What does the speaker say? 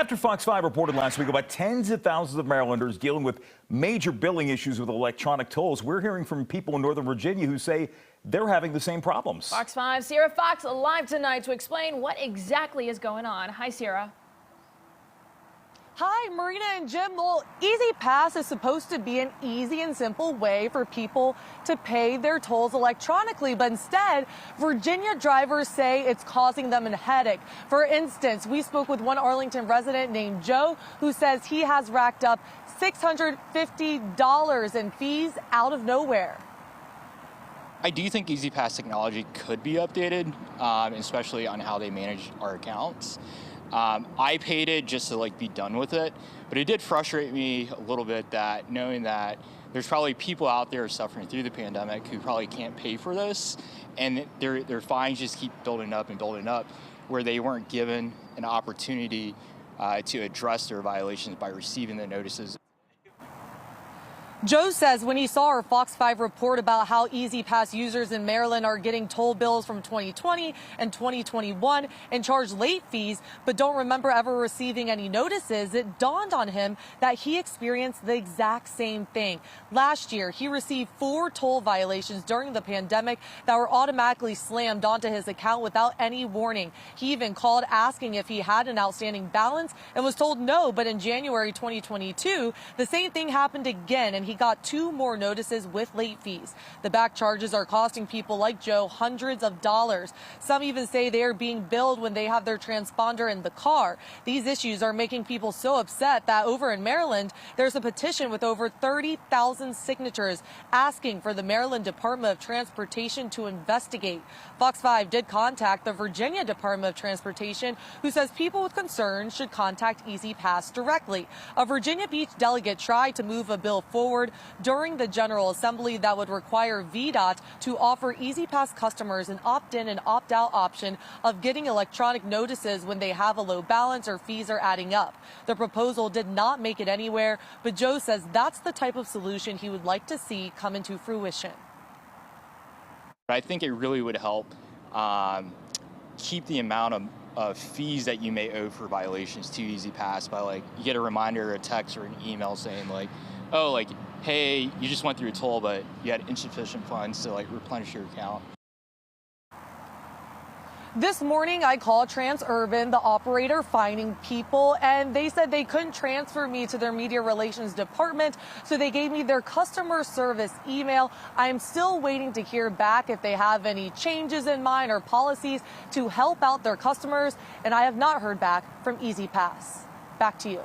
After Fox 5 reported last week about tens of thousands of Marylanders dealing with major billing issues with electronic tolls, we're hearing from people in Northern Virginia who say they're having the same problems. Fox 5 Sierra Fox live tonight to explain what exactly is going on. Hi, Sierra. Hi, Marina and Jim. Well, E-ZPass is supposed to be an easy and simple way for people to pay their tolls electronically, but instead, Virginia drivers say it's causing them a headache. For instance, we spoke with one Arlington resident named Joe who says he has racked up $650 in fees out of nowhere. I do think E-ZPass technology could be updated, especially on how they manage our accounts. I paid it just to be done with it, but it did frustrate me a little bit that knowing that there's probably people out there suffering through the pandemic who probably can't pay for this, and their fines just keep building up and building up, where they weren't given an opportunity to address their violations by receiving the notices. Joe says when he saw our Fox 5 report about how E-ZPass users in Maryland are getting toll bills from 2020 and 2021 and charged late fees, but don't remember ever receiving any notices, it dawned on him that he experienced the exact same thing. Last year, he received 4 toll violations during the pandemic that were automatically slammed onto his account without any warning. He even called asking if he had an outstanding balance and was told no, but in January 2022, the same thing happened again, and he got 2 more notices with late fees. The back charges are costing people like Joe hundreds of dollars. Some even say they are being billed when they have their transponder in the car. These issues are making people so upset that over in Maryland, there's a petition with over 30,000 signatures asking for the Maryland Department of Transportation to investigate. Fox 5 did contact the Virginia Department of Transportation, who says people with concerns should contact E-ZPass directly. A Virginia Beach delegate tried to move a bill forward during the General Assembly that would require VDOT to offer E-ZPass customers an opt-in and opt-out option of getting electronic notices when they have a low balance or fees are adding up. The proposal did not make it anywhere, but Joe says that's the type of solution he would like to see come into fruition. I think it really would help keep the amount of fees that you may owe for violations to E-ZPass by you get a reminder, a text, or an email saying oh, hey, you just went through a toll, but you had insufficient funds to replenish your account. This morning, I called Transurban, the operator finding people, and they said they couldn't transfer me to their media relations department, so they gave me their customer service email. I'm still waiting to hear back if they have any changes in mind or policies to help out their customers, and I have not heard back from E-ZPass. Back to you.